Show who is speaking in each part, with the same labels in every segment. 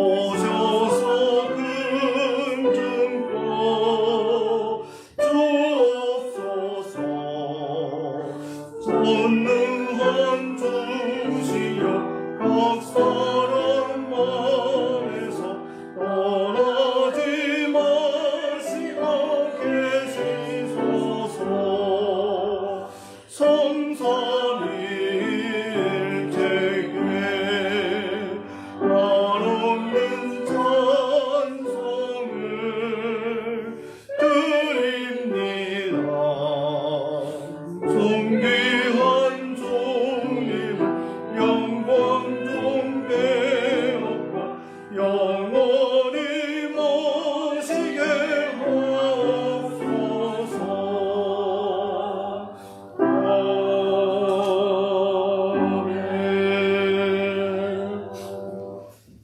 Speaker 1: 오셔서 금증코 주옵소서. 전능한 주시여 각 사람 마음에서 떠나지 마시고 계시소서. 성삼일체계 한없는 찬송을 드립니다. 존귀한 주님을 영광 존대하고 영원히 모시게 하옵소서.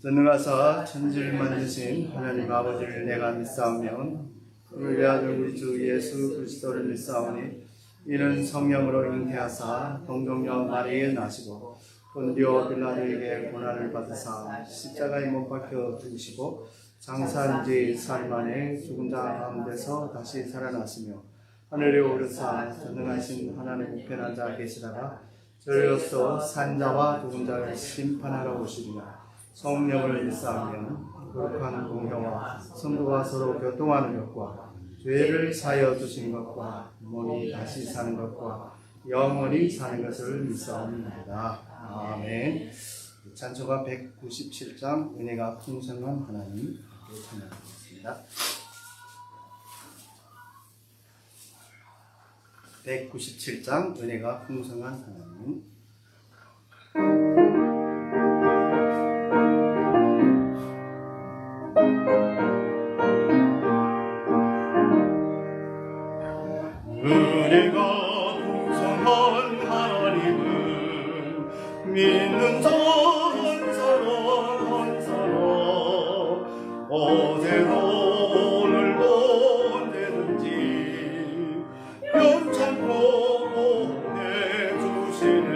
Speaker 1: 전능하사 천지를 만드신 하나님 아버지를 내가 믿사오며 그의 아들 우리 주 예수 그리스도를 믿사오니 이는 성령으로 잉태하사 동정녀 마리아에 나시고 본디오 빌라도에게 고난을 받으사 십자가에 못 박혀 죽으시고 장사한 지 사흘 만에 죽은 자 가운데서 다시 살아나시며 하늘에 오르사 전능하신 하나님 우편한 자 계시다가 저리로서 산 자와 죽은 자를 심판하러 오시리라. 성령을 믿사하며 거룩한 공회와 성도가 서로 교통하는 것과 죄를 사하여 주신 것과 몸이 다시 사는 것과 영원히 사는 것을 믿사옵나이다. 아멘. 찬송가 197장 은혜가 풍성한 하나님 찬양하겠습니다. 197장 은혜가 풍성한 하나님. 은혜가 풍성한 하나님은 믿는 자 한 사람 한 사람 어제도 오늘도 언제든지 편찮고 보내주시네.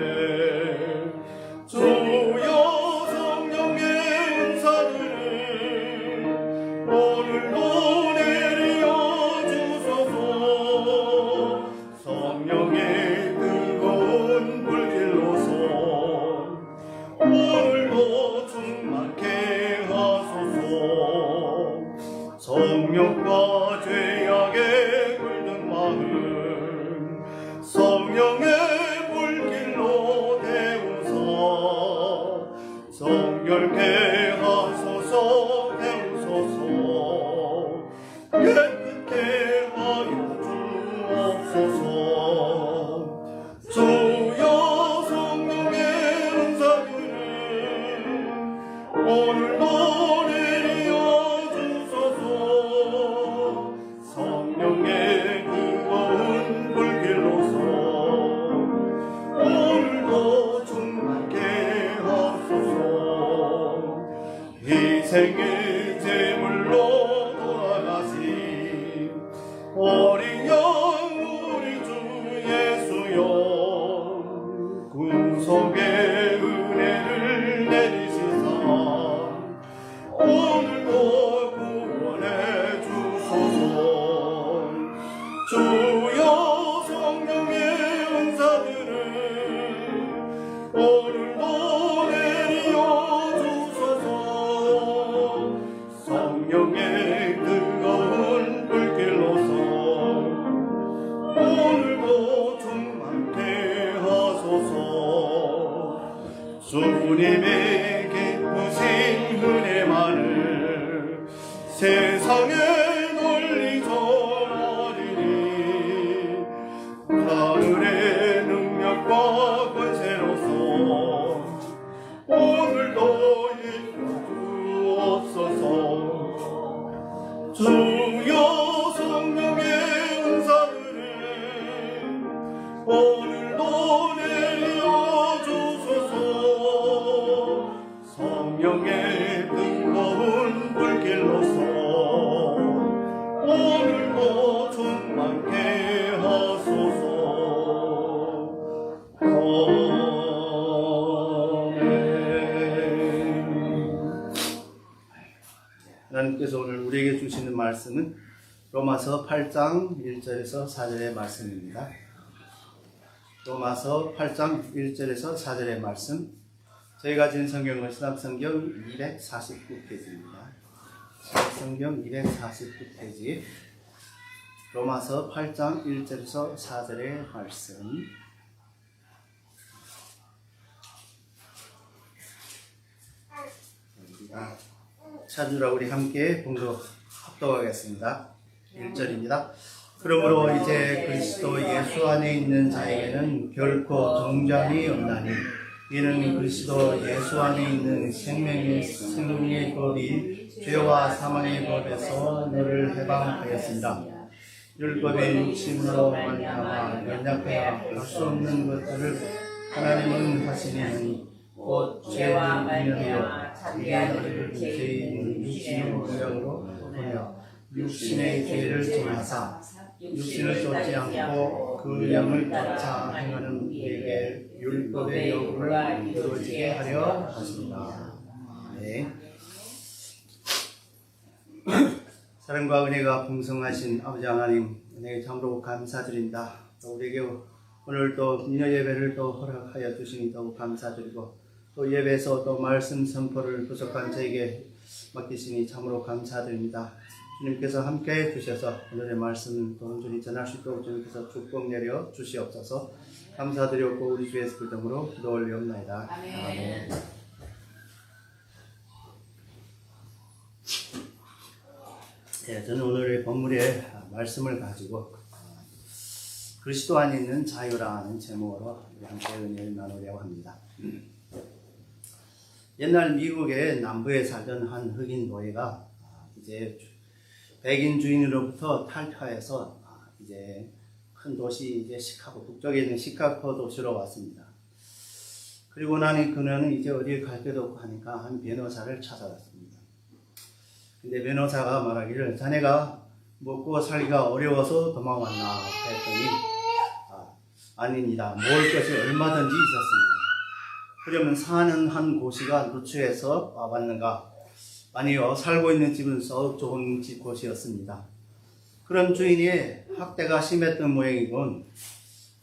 Speaker 1: 주여 성령의 은사들을 오늘도 내려 주소서. 성령의 뜨거운 불길로서 오늘도 충만케 하소서. 성령과 죄악에 물든 마음 성령의 불길로 태우사 성결케 하소서. 태우소서. 깨끗게 하여 주옵소서. 주여 성령의 은사들을 오늘도 내려 주소서. 성령의 뜨거운 불길로서 오늘도 충만케 하소서. 희생의 제물로 돌아가신 어린 양 우리 주 예수여 구속의 은혜를 내리시사 오늘도 구원해 주소서. 주여 성령의 은사들을 오늘도 내려 주소서. 성령의 뜨거운 불길로서 오늘도 충만케 하소서. 주님의 기쁘신 은혜만을 세상에 널리 전하리니 하늘의 능력과 권세로서 오늘도 이끌어 주옵소서. 주여 성령의 은사들을 오늘도 내려 주소서. 성령의 뜨거운 불길로서 오늘도 충만케 하소서. 아멘. 하나님께서 오늘 우리에게 주시는 말씀은 로마서 8장 1절에서 4절의 말씀입니다. 로마서 8장 1절에서 4절의 말씀. 저희가 지은 성경은 신약성경 249페이지입니다. 신약성경 249페이지. 로마서 8장 1절에서 4절의 말씀. 찾으라 우리 함께 봉독 합독하겠습니다. 1절입니다. 그러므로 이제 그리스도 예수 안에 있는 자에게는 결코 정죄함이 없나니 이는 그리스도 예수 안에 있는 생명의 법이 죄와 사망의 법에서 너를 해방하였습니다. 율법의 육신으로 말미암아 연약하여 할 수 없는 것들을 하나님은 하시니 곧 죄와 말미암아 자기의 너희를 죄인 육신의 모양으로 보며 육신의 죄를 정하사 육신을 쫓지 않고 그 영을 쫓아 행하는 우리에게 율법의 여부를 이루어지게 하려 하십니다. 네. 사랑과 은혜가 풍성하신 아버지 하나님, 은혜에 참으로 감사드립니다. 또 우리에게 오늘 또 미녀 예배를 또 허락하여 주시니 더욱 감사드리고 또 예배에서 또 말씀 선포를 부족한 저에게 맡기시니 참으로 감사드립니다. 주님께서 함께해 주셔서 오늘의 말씀을 또 온전히 전할 수 있도록 주님께서 축복 내려 주시옵소서. 감사드렸고 우리 주 예수 그리스도로 기도 올리옵나이다. 아멘. 네, 저는 오늘의 본문의 말씀을 가지고 그리스도 안에 있는 자유라는 제목으로 함께 은혜를 나누려고 합니다. 옛날 미국의 남부에 살던 한 흑인 노예가 이제 백인 주인으로부터 탈퇴해서 이제 큰 도시 이제 시카고, 북쪽에 있는 시카고 도시로 왔습니다. 그리고 나니 그는 이제 어디에 갈 데도 없고 하니까 한 변호사를 찾아갔습니다. 근데 변호사가 말하기를 자네가 먹고 살기가 어려워서 도망왔나 했더니 아닙니다. 먹을 것이 얼마든지 있었습니다. 그러면 사는 한 고시가 누추해서 왔는가? 아니요, 살고 있는 집은 썩 좋은 곳이었습니다. 그런 주인의 학대가 심했던 모양이군.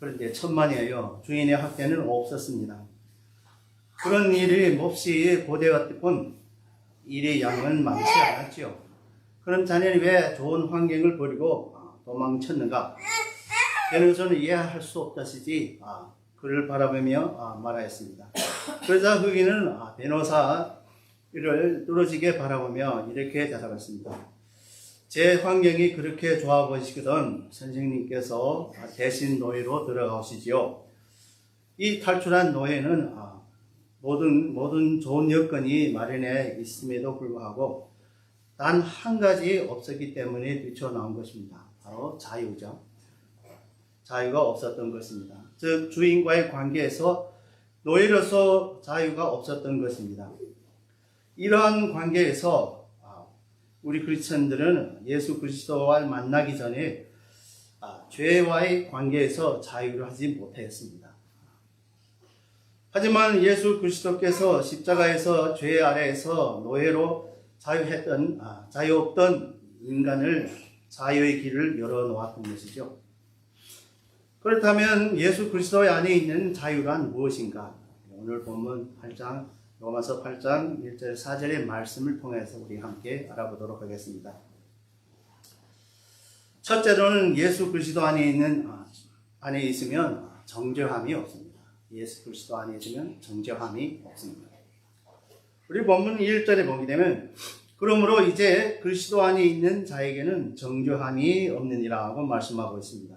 Speaker 1: 그런데 천만이에요. 주인의 학대는 없었습니다. 그런 일이 몹시 고되었던 일의 양은 많지 않았지요. 그럼 자네는 왜 좋은 환경을 버리고 도망쳤는가? 변호사는 이해할 수 없다시지 그를 바라보며 말하였습니다. 그러자 흑인은 변호사를 뚫어지게 바라보며 이렇게 대답했습니다. 제 환경이 그렇게 좋아 보이시거든 선생님께서 대신 노예로 들어가시지요. 이 탈출한 노예는 모든 좋은 여건이 마련해 있음에도 불구하고 단 한 가지 없었기 때문에 뛰쳐나온 것입니다. 바로 자유죠. 자유가 없었던 것입니다. 즉 주인과의 관계에서 노예로서 자유가 없었던 것입니다. 이러한 관계에서 우리 크리스천들은 예수 그리스도와 만나기 전에 죄와의 관계에서 자유를 하지 못했습니다. 하지만 예수 그리스도께서 십자가에서 죄 아래에서 노예로 자유 없던 인간을 자유의 길을 열어놓았던 것이죠. 그렇다면 예수 그리스도 안에 있는 자유란 무엇인가? 오늘 본문 8장 로마서 8장 1절 4절의 말씀을 통해서 우리 함께 알아보도록 하겠습니다. 첫째로는 예수 그리스도 안에 있으면 정죄함이 없습니다. 예수 그리스도 안에 있으면 정죄함이 없습니다. 우리 본문 1절에 보게 되면 그러므로 이제 그리스도 안에 있는 자에게는 정죄함이 없느니라고 말씀하고 있습니다.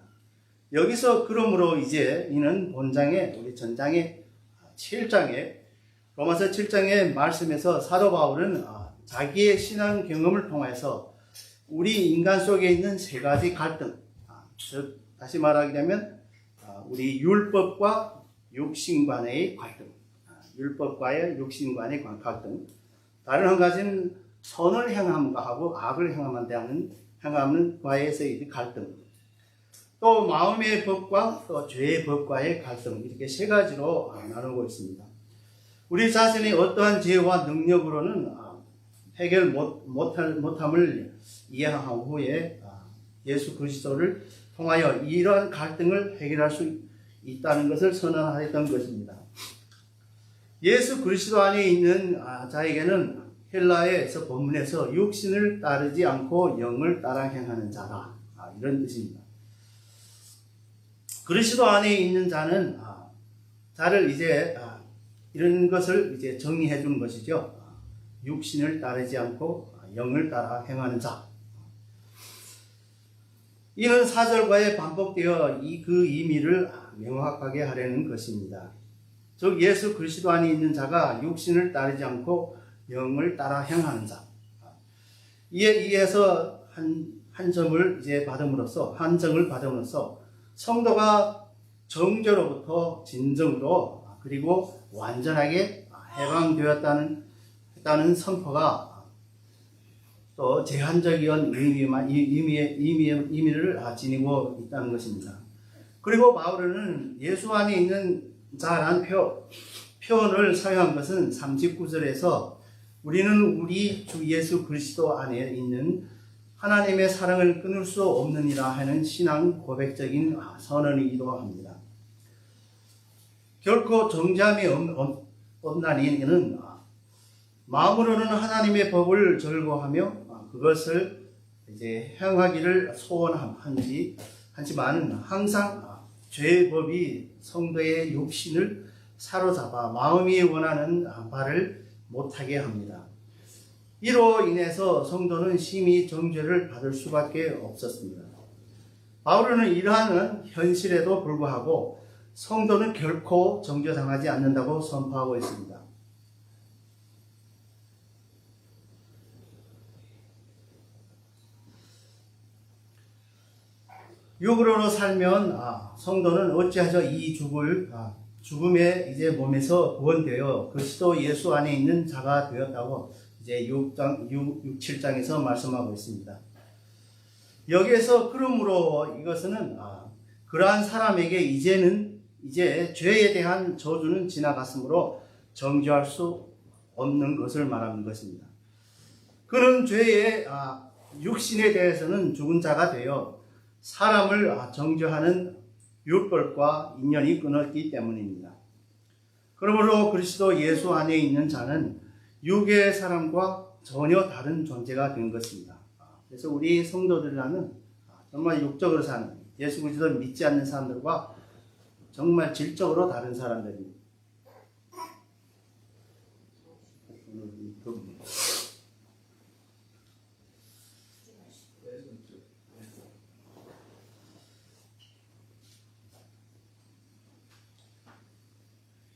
Speaker 1: 여기서 그러므로 이제 이는 본장의 우리 전장의 7장에 로마서 7장의 말씀에서 사도 바울은 자기의 신앙 경험을 통해서 우리 인간 속에 있는 세 가지 갈등, 즉 다시 말하게 되면 우리 율법과 육신 간의 갈등, 율법과의 육신 간의 갈등, 다른 한 가지는 선을 행함과 하고 악을 행함은 과에서의 갈등, 또 마음의 법과 또 죄의 법과의 갈등, 이렇게 세 가지로 나누고 있습니다. 우리 자신이 어떠한 죄와 능력으로는 해결 못함을 이해한 후에 예수 그리스도를 통하여 이러한 갈등을 해결할 수 있다는 것을 선언하였던 것입니다. 예수 그리스도 안에 있는 자에게는 헬라에서 본문에서 육신을 따르지 않고 영을 따라 행하는 자라, 이런 뜻입니다. 그리스도 안에 있는 자는 자를 이제 이런 것을 이제 정리해 주는 것이죠. 육신을 따르지 않고 영을 따라 행하는 자. 이는 4절과에 반복되어 그 의미를 명확하게 하려는 것입니다. 즉 예수 그리스도 안에 있는 자가 육신을 따르지 않고 영을 따라 행하는 자. 이에 의해서 한 점을 이제 받음으로써, 한정을 받음으로써 성도가 정죄로부터 진정으로 그리고 완전하게 해방되었다는 선포가 또 제한적인 의미를 지니고 있다는 것입니다. 그리고 바울은 예수 안에 있는 자라는 표현을 사용한 것은 39절에서 우리는 우리 주 예수 그리스도 안에 있는 하나님의 사랑을 끊을 수 없느니라 하는 신앙 고백적인 선언이기도 합니다. 결코 정죄함이 없나니 이는 마음으로는 하나님의 법을 절거하며 그것을 이제 행하기를 하지만 항상 죄의 법이 성도의 육신을 사로잡아 마음이 원하는 바를 못하게 합니다. 이로 인해서 성도는 심히 정죄를 받을 수밖에 없었습니다. 바울은 이러한 현실에도 불구하고 성도는 결코 정죄당하지 않는다고 선포하고 있습니다. 육으로 살면 성도는 어찌하여 이 죽음의 이제 몸에서 구원되어 그리스도 예수 안에 있는 자가 되었다고 이제 6, 7장에서 말씀하고 있습니다. 여기에서 그러므로 이것은 그러한 사람에게 이제 죄에 대한 저주는 지나갔으므로 정죄할 수 없는 것을 말하는 것입니다. 그는 죄의 육신에 대해서는 죽은 자가 되어 사람을 정죄하는 율법과 인연이 끊었기 때문입니다. 그러므로 그리스도 예수 안에 있는 자는 육의 사람과 전혀 다른 존재가 된 것입니다. 그래서 우리 성도들이라는 정말 육적으로 사는 예수 그리스도를 믿지 않는 사람들과 정말 질적으로 다른 사람들입니다.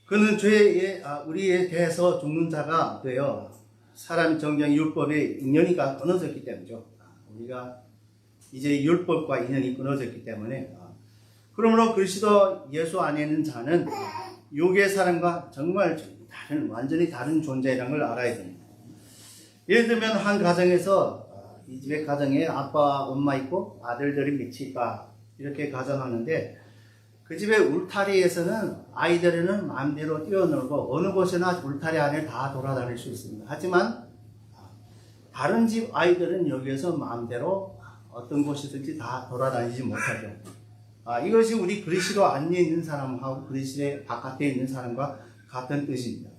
Speaker 1: 그는 죄에 우리에 대해서 죽는 자가 되어 사람 정령 율법의 인연이 끊어졌기 때문이죠. 우리가 이제 율법과 인연이 끊어졌기 때문에 그러므로 그리스도 예수 안에 있는 자는 육의 사람과 정말 완전히 다른 존재라는 걸 알아야 됩니다. 예를 들면 한 가정에서 이 집의 가정에 아빠, 엄마 있고 아들들이 밑이 있다 이렇게 가정하는데 그 집의 울타리에서는 아이들은 마음대로 뛰어놀고 어느 곳에나 울타리 안에 다 돌아다닐 수 있습니다. 하지만 다른 집 아이들은 여기에서 마음대로 어떤 곳이든지 다 돌아다니지 못하죠. 이것이 우리 그리스도 안에 있는 사람하고 그리스도의 바깥에 있는 사람과 같은 뜻입니다.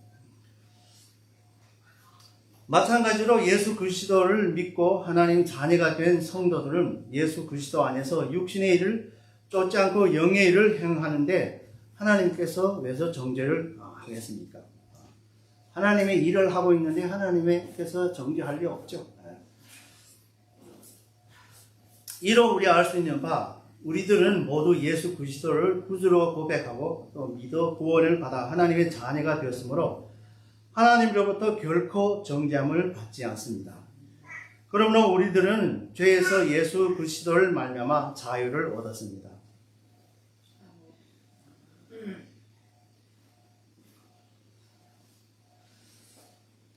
Speaker 1: 마찬가지로 예수 그리스도를 믿고 하나님 자녀가 된 성도들은 예수 그리스도 안에서 육신의 일을 쫓지 않고 영의 일을 행하는데 하나님께서 왜서 정죄를 하겠습니까? 하나님의 일을 하고 있는데 하나님께서 정죄할 리 없죠. 이로 우리 알 수 있는 바 우리들은 모두 예수 그리스도를 구주로 고백하고 또 믿어 구원을 받아 하나님의 자녀가 되었으므로 하나님으로부터 결코 정죄함을 받지 않습니다. 그러므로 우리들은 죄에서 예수 그리스도를 말미암아 자유를 얻었습니다.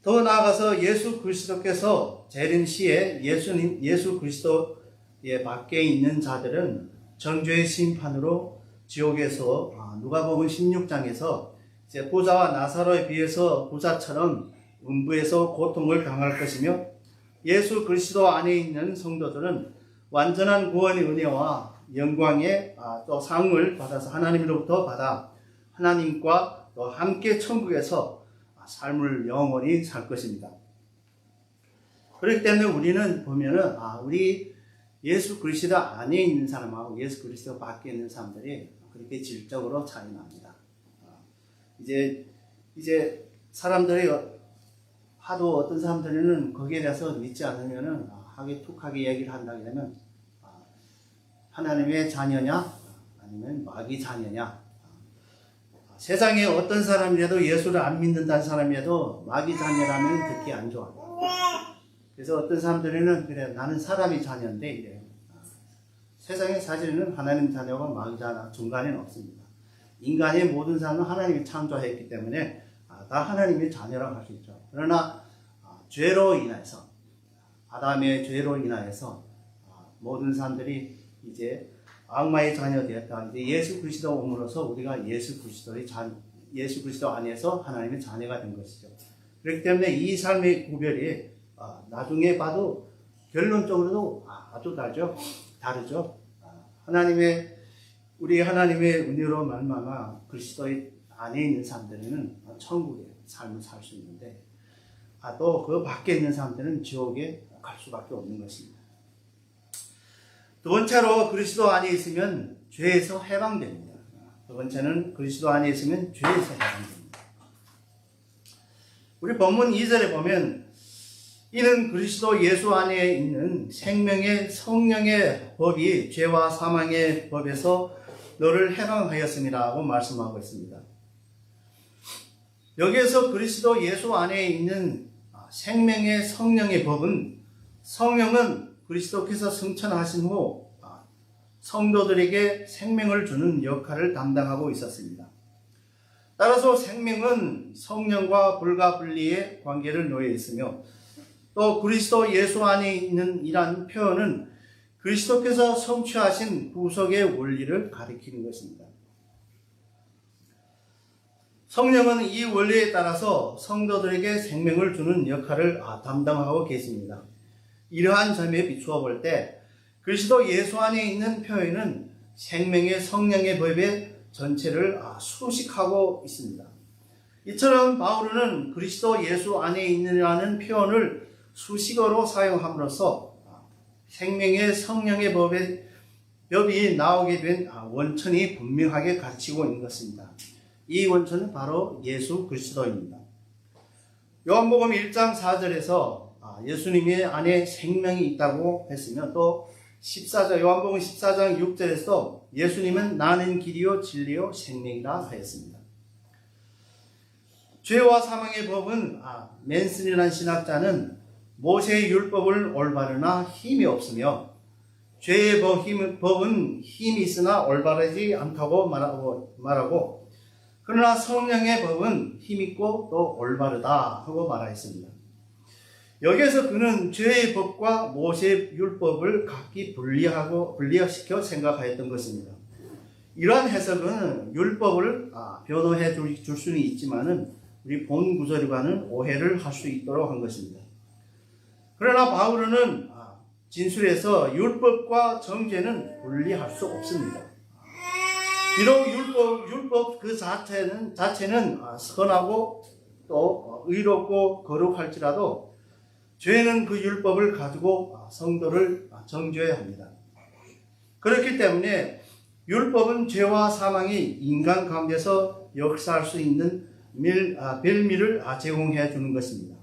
Speaker 1: 더 나아가서 예수 그리스도께서 재림 시에 예수 그리스도의 밖에 있는 자들은 정죄의 심판으로 지옥에서 누가복음 16장에서 이제 부자와 나사로에 비해서 부자처럼 음부에서 고통을 당할 것이며 예수 그리스도 안에 있는 성도들은 완전한 구원의 은혜와 영광의 또 상을 받아서 하나님으로부터 받아 하나님과 또 함께 천국에서 삶을 영원히 살 것입니다. 그렇기 때문에 우리는 보면은 우리 예수 그리스도 안에 있는 사람하고 예수 그리스도 밖에 있는 사람들이 그렇게 질적으로 차이 납니다. 이제 사람들이 하도 어떤 사람들은 거기에 대해서 믿지 않으면은 툭하게 얘기를 한다 그러면 하나님의 자녀냐 아니면 마귀 자녀냐. 세상에 어떤 사람이라도 예수를 안 믿는다는 사람이라도 마귀 자녀라면 듣기 안 좋아요. 그래서 어떤 사람들은 그래 나는 사람이 자녀인데 이래요. 세상에 사실은 하나님 자녀가 마귀 자녀 중간에는 없습니다. 인간의 모든 사람은 하나님이 창조했기 때문에 다 하나님의 자녀라고 할 수 있죠. 그러나 죄로 인해서 아담의 죄로 인하여서 모든 사람들이 이제 악마의 자녀 되었다. 이제 예수 그리스도 옴으로써 우리가 예수 그리스도 안에서 하나님의 자녀가 된 것이죠. 그렇기 때문에 이 삶의 구별이 나중에 봐도 결론적으로도 아주 다르죠. 우리 하나님의 은혜로 말미암아 그리스도의 안에 있는 사람들은 천국의 삶을 살 수 있는데 또 그 밖에 있는 사람들은 지옥에 갈 수밖에 없는 것입니다. 두 번째로 그리스도 안에 있으면 죄에서 해방됩니다. 두 번째는 그리스도 안에 있으면 죄에서 해방됩니다. 우리 본문 2절에 보면 이는 그리스도 예수 안에 있는 생명의 성령의 법이 죄와 사망의 법에서 너를 해방하였음이라고 말씀하고 있습니다. 여기에서 그리스도 예수 안에 있는 생명의 성령의 법은 성령은 그리스도께서 승천하신 후 성도들에게 생명을 주는 역할을 담당하고 있었습니다. 따라서 생명은 성령과 불가분리의 관계를 놓여 있으며 또 그리스도 예수 안에 있는 이란 표현은 그리스도께서 성취하신 구속의 원리를 가리키는 것입니다. 성령은 이 원리에 따라서 성도들에게 생명을 주는 역할을 담당하고 계십니다. 이러한 점에 비추어 볼 때 그리스도 예수 안에 있는 표현은 생명의 성령의 법의 전체를 수식하고 있습니다. 이처럼 바울은 그리스도 예수 안에 있느라는 표현을 수식어로 사용함으로써 생명의 성령의 법이 나오게 된 원천이 분명하게 가르치고 있는 것입니다. 이 원천은 바로 예수 그리스도입니다. 요한복음 1장 4절에서 예수님의 안에 생명이 있다고 했으며 또 요한복음 14장 6절에서 예수님은 나는 길이요 진리요 생명이라 하였습니다. 죄와 사망의 법은 맨슨이라는 신학자는 모세의 율법을 올바르나 힘이 없으며 죄의 법은 힘이 있으나 올바르지 않다고 말하고 그러나 성령의 법은 힘있고 또 올바르다 하고 말하였습니다. 여기에서 그는 죄의 법과 모세의 율법을 각기 분리시켜 생각하였던 것입니다. 이러한 해석은 율법을 변호해 줄 수는 있지만은 우리 본 구절과는 오해를 할 수 있도록 한 것입니다. 그러나 바울은 진술에서 율법과 정죄는 분리할 수 없습니다. 비록 율법 그 자체는 선하고 또 의롭고 거룩할지라도 죄는 그 율법을 가지고 성도를 정죄해야 합니다. 그렇기 때문에 율법은 죄와 사망이 인간 가운데서 역사할 수 있는 별미를 제공해 주는 것입니다.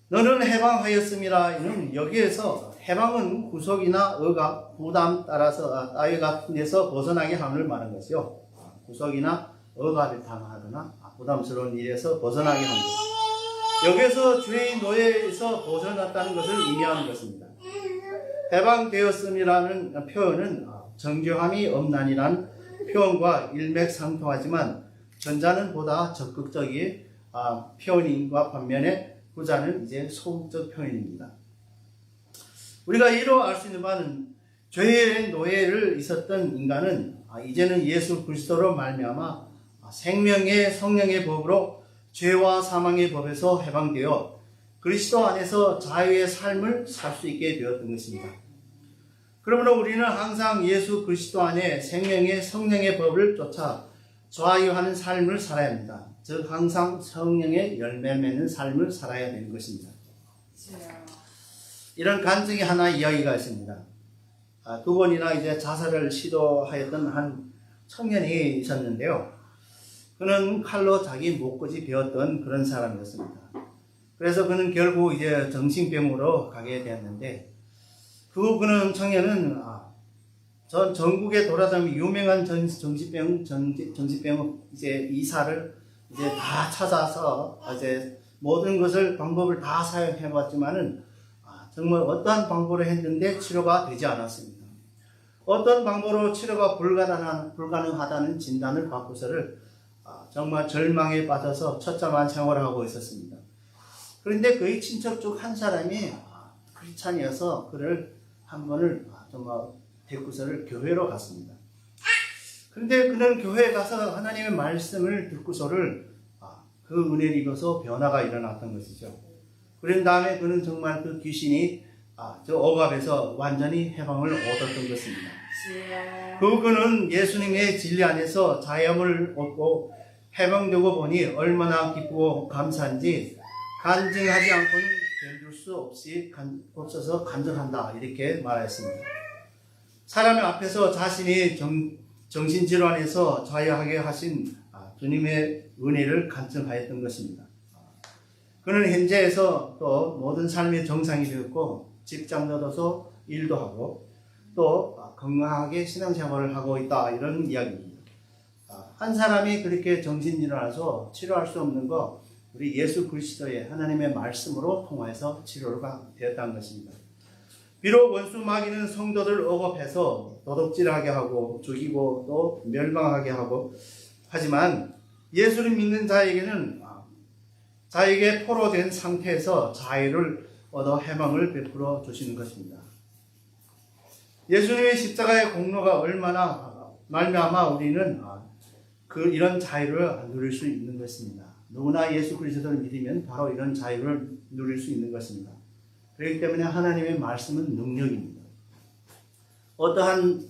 Speaker 1: 너는 해방하였음이라. 여기에서 해방은 구속이나 억압, 부담 따위 같은 데서 벗어나게 함을 말하는 것이요. 구속이나 억압을 당하거나 부담스러운 일에서 벗어나게 합니다. 여기에서 죄의 노예에서 벗어났다는 것을 의미하는 것입니다. 해방되었음이라는 표현은 정죄함이 없나니란 표현과 일맥상통하지만 전자는 보다 적극적인 표현인과 반면에 후자는 이제 소극적 표현입니다. 우리가 이로 알 수 있는 바는 죄의 노예를 있었던 인간은 이제는 예수 그리스도로 말미암아 생명의 성령의 법으로 죄와 사망의 법에서 해방되어 그리스도 안에서 자유의 삶을 살 수 있게 되었던 것입니다. 그러므로 우리는 항상 예수 그리스도 안에 생명의 성령의 법을 쫓아 자유하는 삶을 살아야 합니다. 즉 항상 성령의 열매 맺는 삶을 살아야 되는 것입니다. 이런 간증이 하나 이야기가 있습니다. 두 번이나 이제 자살을 시도하였던 한 청년이 있었는데요. 그는 칼로 자기 목까지 베었던 그런 사람이었습니다. 그래서 그는 결국 이제 정신병으로 가게 되었는데, 그는 청년은 전 전국에 돌아다니며 유명한 정신병 이제 의사를 이제 다 찾아서 이제 모든 것을 방법을 다 사용해봤지만은 정말 어떠한 방법으로 했는데 치료가 되지 않았습니다. 어떤 방법으로 치료가 불가능하다는 진단을 받고서를 정말 절망에 빠져서 처참한 생활을 하고 있었습니다. 그런데 그의 친척 중 한 사람이 크리스찬이어서 그를 한 번을 정말 데리고서를 교회로 갔습니다. 그런데 그는 교회에 가서 하나님의 말씀을 듣고서를 그 은혜를 입어서 변화가 일어났던 것이죠. 그런 다음에 그는 정말 그 귀신이 저 억압에서 완전히 해방을 얻었던 것입니다. 그는 예수님의 진리 안에서 자유함을 얻고 해방되고 보니 얼마나 기쁘고 감사한지 간증하지 않고는 견딜 수 없어서 간증한다, 이렇게 말했습니다. 사람 앞에서 자신이 정신질환에서 자유하게 하신 주님의 은혜를 간증하였던 것입니다. 그는 현재에서 또 모든 삶의 정상이 되었고 직장도 얻어서 일도 하고 또 건강하게 신앙생활을 하고 있다, 이런 이야기입니다. 한 사람이 그렇게 정신질환에서 치료할 수 없는 거 우리 예수 그리스도의 하나님의 말씀으로 통해서 치료가 되었다는 것입니다. 비록 원수 마귀는 성도들 억압해서 도둑질하게 하고 죽이고 또 멸망하게 하고 하지만 예수를 믿는 자에게는 자에게 포로된 상태에서 자유를 얻어 해방을 베풀어 주시는 것입니다. 예수님의 십자가의 공로가 얼마나 말미암아 우리는 이런 자유를 누릴 수 있는 것입니다. 누구나 예수 그리스도를 믿으면 바로 이런 자유를 누릴 수 있는 것입니다. 그렇기 때문에 하나님의 말씀은 능력입니다. 어떠한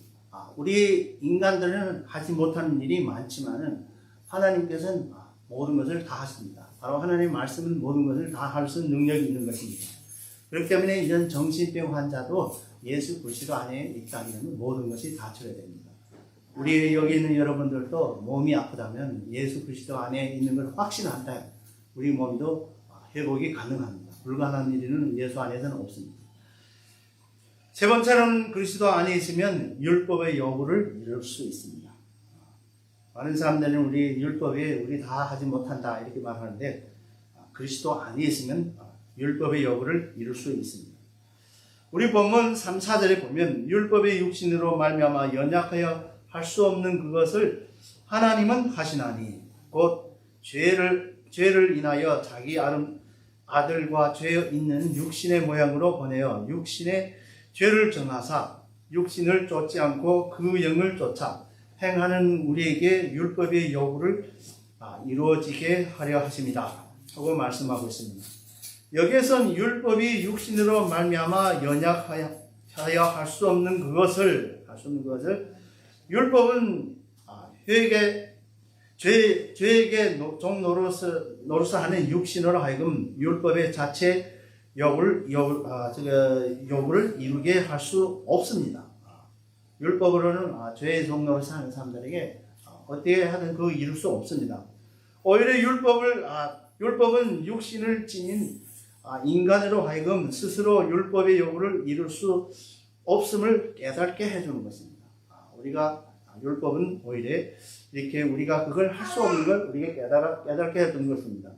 Speaker 1: 우리 인간들은 하지 못하는 일이 많지만은 하나님께서는 모든 것을 다 하십니다. 바로 하나님의 말씀은 모든 것을 다 할 수 있는 능력이 있는 것입니다. 그렇기 때문에 이런 정신병 환자도 예수 그리스도 안에 있다면 모든 것이 다 치료됩니다. 우리 여기 있는 여러분들도 몸이 아프다면 예수 그리스도 안에 있는 걸 확신한다, 우리 몸도 회복이 가능합니다. 불가능한 일은 예수 안에서는 없습니다. 세 번째로는 그리스도 안에 있으면 율법의 요구를 이룰 수 있습니다. 많은 사람들은 우리 율법에 우리 다 하지 못한다, 이렇게 말하는데 그리스도 안에 있으면 율법의 요구를 이룰 수 있습니다. 우리 본문 3, 4절에 보면 율법의 육신으로 말미암아 연약하여 할 수 없는 그것을 하나님은 하시나니 곧 죄를 인하여 자기 아들과 죄 있는 육신의 모양으로 보내어 육신의 죄를 정하사 육신을 쫓지 않고 그 영을 쫓아 행하는 우리에게 율법의 요구를 이루어지게 하려 하십니다 하고 말씀하고 있습니다. 여기에선 율법이 육신으로 말미암아 연약하여 할 수 없는 그것을 율법은 죄에게 종 노릇을 하는 육신으로 하여금 율법의 자체 요구를 이루게 할 수 없습니다. 율법으로는 죄의 종 노릇을 하는 사람들에게 어떻게 하든 이룰 수 없습니다. 오히려 율법은 육신을 지닌 인간으로 하여금 스스로 율법의 요구를 이룰 수 없음을 깨닫게 해주는 것입니다. 우리가 율법은 오히려 이렇게 우리가 그걸 할 수 없는 걸 우리가 깨닫게 해주는 것입니다.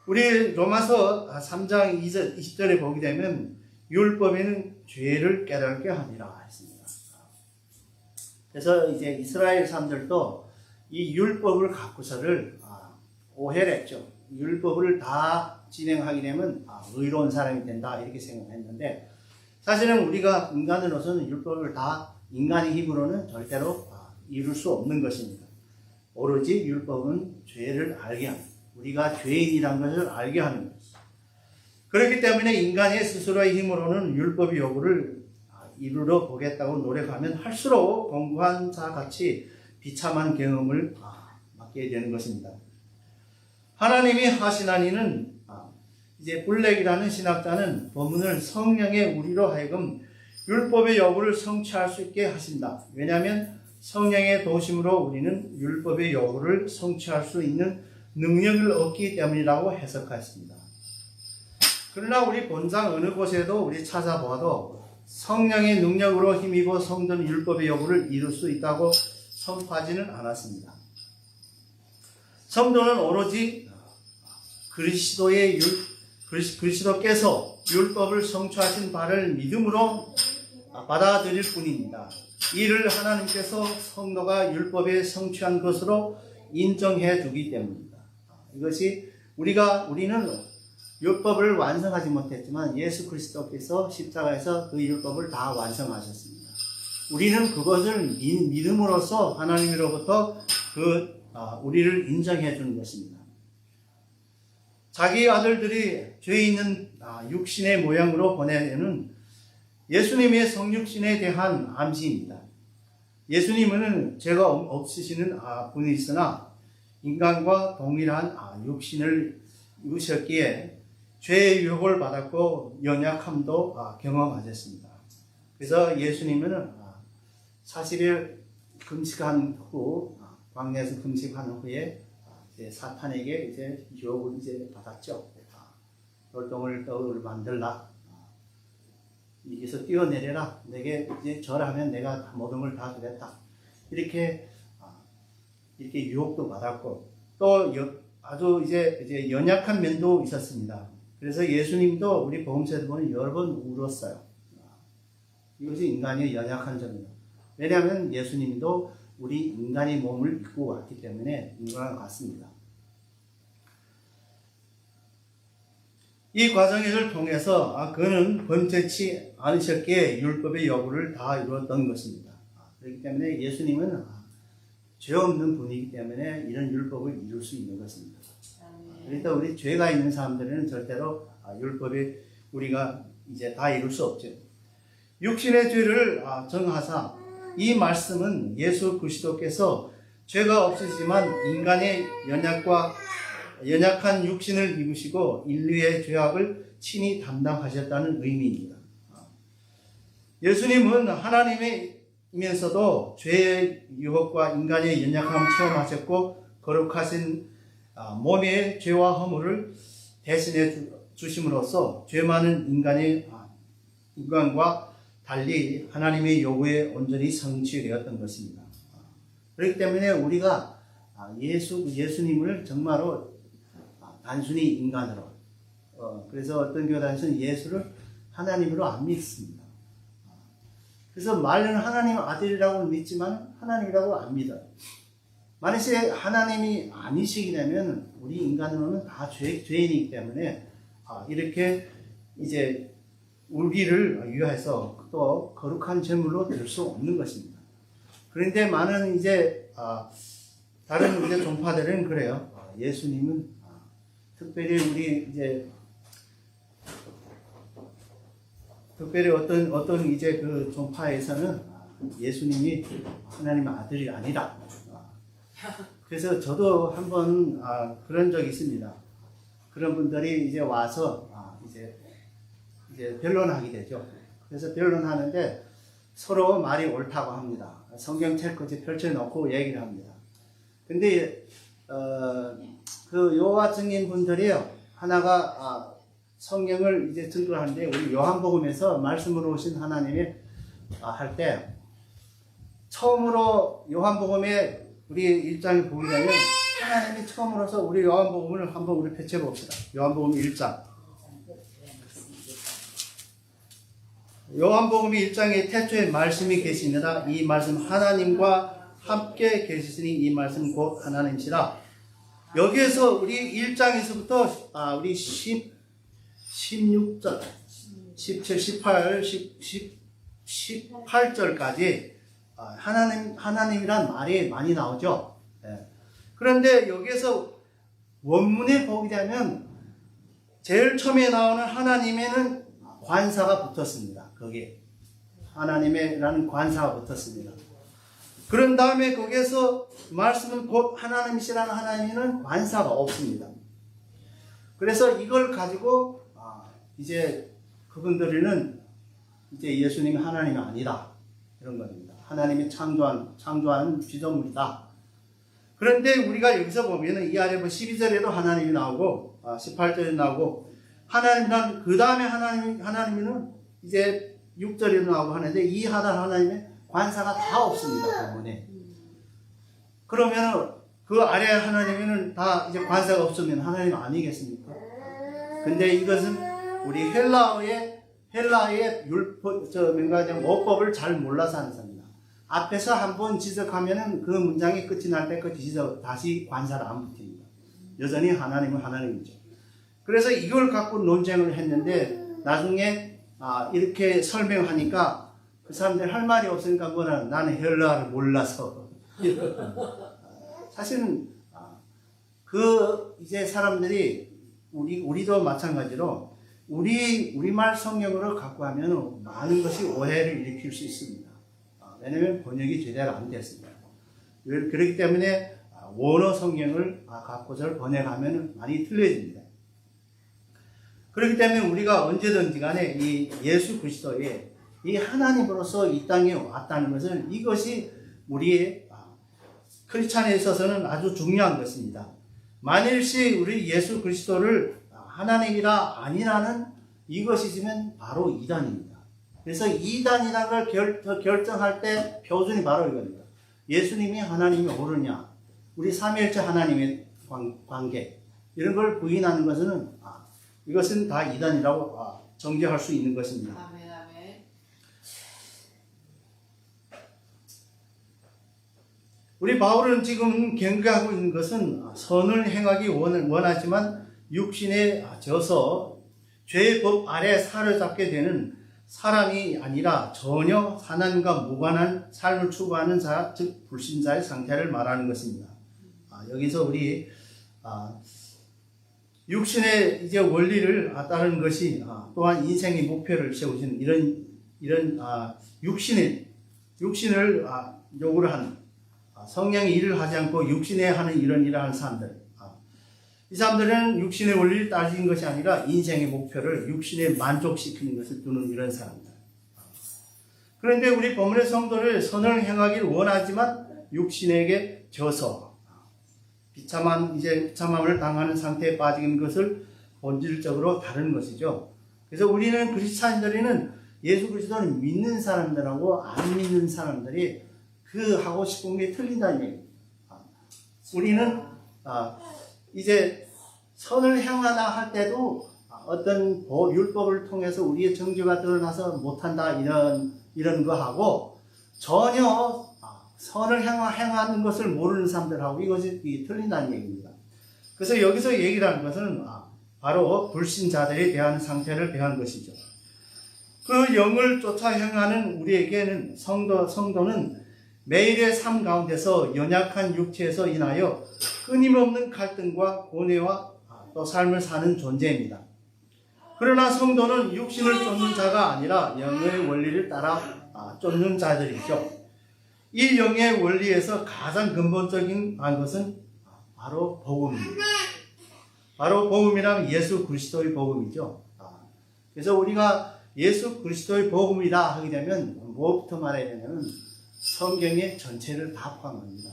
Speaker 1: 우리 로마서 3장 20절에 보게 되면 율법에는 죄를 깨닫게 하니라 했습니다. 그래서 이제 이스라엘 사람들도 이 율법을 갖고서를 오해를 했죠. 율법을 다 진행하게 되면 의로운 사람이 된다, 이렇게 생각했는데 사실은 우리가 인간으로서는 율법을 다 인간의 힘으로는 절대로 이룰 수 없는 것입니다. 오로지 율법은 죄를 알게 합니다. 우리가 죄인이라는 것을 알게 하는 것이죠. 그렇기 때문에 인간의 스스로의 힘으로는 율법의 요구를 이루러 보겠다고 노력하면 할수록 공부한 자 같이 비참한 경험을 맞게 되는 것입니다. 하나님이 하시나니는 이제 블랙이라는 신학자는 본문을 성령의 우리로 하여금 율법의 요구를 성취할 수 있게 하신다. 왜냐하면 성령의 도심으로 우리는 율법의 요구를 성취할 수 있는 능력을 얻기 때문이라고 해석하였습니다. 그러나 우리 본장 어느 곳에도 우리 찾아보아도 성령의 능력으로 힘입어 성전 율법의 요구를 이룰 수 있다고 선포하지는 않았습니다. 성도는 오로지 그리스도께서 율법을 성취하신 바를 믿음으로 받아들일 뿐입니다. 이를 하나님께서 성도가 율법에 성취한 것으로 인정해 주기 때문입니다. 이것이 우리는 율법을 완성하지 못했지만 예수 그리스도께서 십자가에서 그 율법을 다 완성하셨습니다. 우리는 그것을 믿음으로써 하나님으로부터 우리를 인정해 주는 것입니다. 자기 아들들이 죄 있는 육신의 모양으로 보내는 예수님의 성육신에 대한 암시입니다. 예수님은 죄가 없으시는 분이시으나 인간과 동일한 육신을 입으셨기에 죄의 유혹을 받았고 연약함도 경험하셨습니다. 그래서 예수님은 40일 금식한 후 광야에서 금식한 후에 이제 사탄에게 이제 유혹을 이제 받았죠. 돌덩을 떡을 만들라. 여기서 뛰어내려라. 내게 이제 절하면 내가 모든 걸 다 주겠다. 이렇게 유혹도 받았고 또 아주 이제 연약한 면도 있었습니다. 그래서 예수님도 우리 복음서에서 보면 여러 번 울었어요. 이것이 인간의 연약한 점이에요. 왜냐하면 예수님도 우리 인간의 몸을 입고 왔기 때문에 인간과 같습니다. 이 과정을 통해서 그는 번제치 않으셨기에 율법의 요구를 다 이루었던 것입니다. 그렇기 때문에 예수님은 죄 없는 분이기 때문에 이런 율법을 이룰 수 있는 것입니다. 그러니까 우리 죄가 있는 사람들은 절대로 율법이 우리가 이제 다 이룰 수 없죠. 육신의 죄를 정하사 이 말씀은 예수 그리스도께서 죄가 없으시지만 인간의 연약한 육신을 입으시고 인류의 죄악을 친히 담당하셨다는 의미입니다. 예수님은 하나님이면서도 죄의 유혹과 인간의 연약함을 체험하셨고 거룩하신 몸의 죄와 허물을 대신해 주심으로써 죄 많은 인간과 달리 하나님의 요구에 온전히 성취되었던 것입니다. 그렇기 때문에 우리가 예수님을 정말로 단순히 인간으로 그래서 어떤 교단에서는 예수를 하나님으로 안 믿습니다. 그래서 말은 하나님 아들이라고 믿지만 하나님이라고 안 믿어요. 만약에 하나님이 아니시게 되면 우리 인간으로는 다 죄인이기 때문에 이렇게 이제 우리를 위하여서 또 거룩한 제물로 될 수 없는 것입니다. 그런데 많은 이제 다른 이제 종파들은 그래요. 예수님은 특별히 어떤 이제 그 종파에서는 예수님이 하나님의 아들이 아니라. 그래서 저도 한번 그런 적이 있습니다. 그런 분들이 이제 와서 이제 변론하게 되죠. 그래서 변론하는데 서로 말이 옳다고 합니다. 성경책까지 펼쳐놓고 얘기를 합니다. 근데 그 여호와 증인 분들이요 하나가 성경을 이제 증거하는데 우리 요한복음에서 말씀으로 오신 하나님이 할 때 처음으로 요한복음에 우리 1장을 보게 되면 하나님이 처음으로서 우리 요한복음을 한번 우리 펼쳐 봅시다. 요한복음 1장. 요한복음 1장에 태초에 말씀이 계시니라. 이 말씀 하나님과 함께 계시으니 이 말씀 곧 하나님이시라. 여기에서 우리 1장에서부터 우리 16절, 17, 18, 18절까지 하나님이란 말이 많이 나오죠. 그런데 여기에서 원문에 보게 되면 제일 처음에 나오는 하나님에는 관사가 붙었습니다. 거기에 하나님의라는 관사가 붙었습니다. 그런 다음에 거기에서 말씀은 곧 하나님이시라는 하나님에는 관사가 없습니다. 그래서 이걸 가지고 이제 그분들은 이제 예수님이 하나님이 아니다 이런 겁니다. 하나님이 창조하는 피조물이다. 그런데 우리가 여기서 보면은 이 아래 12절에도 하나님이 나오고 18절에 나오고 하나님이란 그 다음에 하나님은 이제 6절에도 나오고 하는데 이 하나님의 관사가 다 없습니다. 본문에. 그러면 그 아래 하나님은 다 이제 관사가 없으면 하나님 아니겠습니까? 근데 이것은 우리 헬라어의 어법을 잘 몰라서 하는 사람입니다. 앞에서 한번 지적하면은 그 문장이 끝이 날 때까지 지적 다시 관사를 안 붙입니다. 여전히 하나님은 하나님이죠. 그래서 이걸 갖고 논쟁을 했는데 나중에 이렇게 설명하니까 그 사람들 할 말이 없으니까 나는 헬라어를 몰라서 사실은 이제 사람들이 우리도 마찬가지로 우리말 성경으로 갖고 하면 많은 것이 오해를 일으킬 수 있습니다. 왜냐하면 번역이 제대로 안 됐습니다. 그렇기 때문에 원어 성경을 갖고서 번역하면 많이 틀려집니다. 그렇기 때문에 우리가 언제든지 간에 이 예수 그리스도의 이 하나님으로서 이 땅에 왔다는 것은 이것이 우리의 크리스찬에 있어서는 아주 중요한 것입니다. 만일시 우리 예수 그리스도를 하나님이라 아니라는 이것이 지면 바로 이단입니다. 그래서 이단이라는 걸 결정할 때 표준이 바로 이겁니다. 예수님이 하나님이 옳으냐, 우리 삼위일체 하나님의 관계 이런 걸 부인하는 것은 이것은 다 이단이라고 정죄할 수 있는 것입니다.
Speaker 2: 아멘, 아멘.
Speaker 1: 우리 바울은 지금 경계하고 있는 것은 선을 행하기 원하지만 육신에 져서 죄의 법 아래 사로잡게 되는 사람이 아니라 전혀 하나님과 무관한 삶을 추구하는 자, 즉 불신자의 상태를 말하는 것입니다. 여기서 우리 육신의 이제 원리를 따르는 것이 또한 인생의 목표를 세우시는 이런 육신을 요구를 하는 성령의 일을 하지 않고 육신에 하는 이런 일을 하는 사람들. 이 사람들은 육신의 원리를 따지는 것이 아니라 인생의 목표를 육신에 만족시키는 것을 두는 이런 사람들. 그런데 우리 본문의 성도를 선을 행하기를 원하지만 육신에게 져서 비참함을 당하는 상태에 빠진 것을 본질적으로 다른 것이죠. 그래서 우리는 크리스찬들이는 예수 그리스도를 믿는 사람들하고 안 믿는 사람들이 그 하고 싶은 게 틀린다는 얘기입니다. 우리는 이제 선을 행하나 할 때도 어떤 율법을 통해서 우리의 정죄가 드러나서 못한다 이런 거 하고 전혀 선을 행하는 것을 모르는 사람들하고 이것이 틀린다는 얘기입니다. 그래서 여기서 얘기를 하는 것은 바로 불신자들에 대한 상태를 대한 것이죠. 그 영을 쫓아 행하는 우리에게는 성도는 매일의 삶 가운데서 연약한 육체에서 인하여 끊임없는 갈등과 고뇌와 또 삶을 사는 존재입니다. 그러나 성도는 육신을 쫓는 자가 아니라 영의 원리를 따라 쫓는 자들이죠. 이 영의 원리에서 가장 근본적인 것은 바로 복음입니다. 바로 복음이란 예수 그리스도의 복음이죠. 그래서 우리가 예수 그리스도의 복음이라 하게 되면 무엇부터 말해야 되냐면 성경의 전체를 다 포함합니다.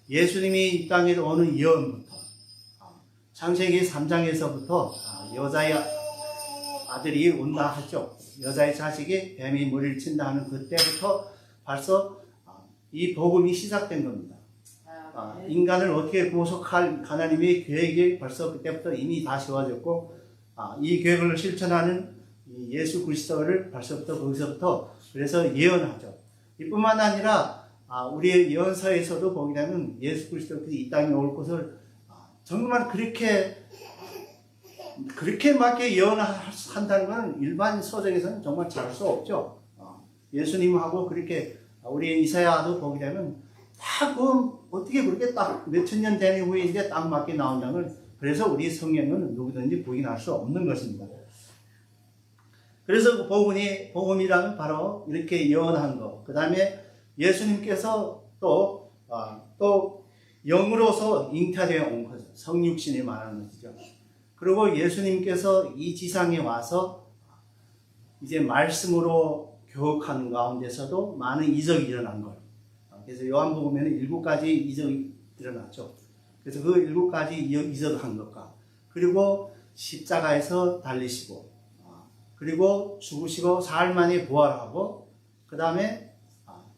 Speaker 1: 예수님이 이 땅에 오는 예언부터 창세기 3장에서부터 여자의 아들이 온다 하죠. 여자의 자식이 뱀이 머리를 친다 하는 그때부터 벌써 이 복음이 시작된 겁니다. 인간을 어떻게 구속할 하나님의 계획이 벌써 그때부터 이미 다 세워졌고 이 계획을 실천하는 예수 그리스도를 벌써부터 거기서부터 그래서 예언하죠. 이뿐만 아니라 우리의 예언서에서도 보게 되면 예수 그리스도께서 이 땅에 올 것을 정말 그렇게 맞게 예언한다는 것은 일반 서적에서는 정말 잘 수 없죠. 예수님하고 그렇게 우리 이사야도 보게 되면 다 어떻게 그렇게 딱 몇천 년 된 후에 이제 딱 맞게 나온다는 걸 그래서 우리 성령은 누구든지 부인할 수 없는 것입니다. 그래서 그 복음이란 바로 이렇게 예언한 것. 그 다음에 예수님께서 또 영으로서 잉태되어 온 거죠. 성육신이 말하는 것이죠. 그리고 예수님께서 이 지상에 와서 이제 말씀으로 교육하는 가운데서도 많은 이적이 일어난 거예요. 그래서 요한복음에는 7가지 이적이 일어났죠. 그래서 그 7가지 이적을 한 것과, 그리고 십자가에서 달리시고, 그리고 죽으시고 사흘 만에 부활하고, 그 다음에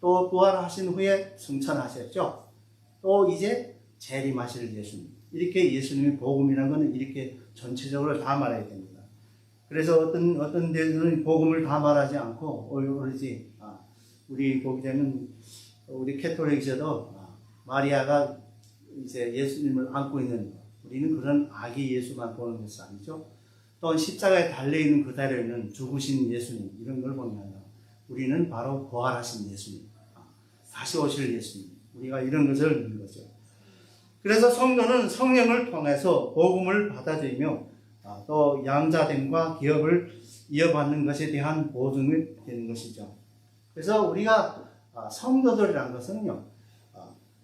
Speaker 1: 또 부활하신 후에 승천하셨죠. 또 이제 재림하실 예수님. 이렇게 예수님의 복음이라는 것은 이렇게 전체적으로 다 말해야 됩니다. 그래서 어떤 데는 복음을 다 말하지 않고 오로지 우리 보게 되면 우리 캐톨릭에서도 마리아가 이제 예수님을 안고 있는, 우리는 그런 아기 예수만 보는 것이 아니죠. 또 십자가에 달려있는 그대로 있는 죽으신 예수님, 이런 걸 보면 우리는 바로 부활하신 예수님, 다시 오실 예수님, 우리가 이런 것을 믿는 거죠. 그래서 성도는 성령을 통해서 복음을 받아들이며 또 양자됨과 기업을 이어받는 것에 대한 보증이 되는 것이죠. 그래서 우리가 성도들이라는 것은요,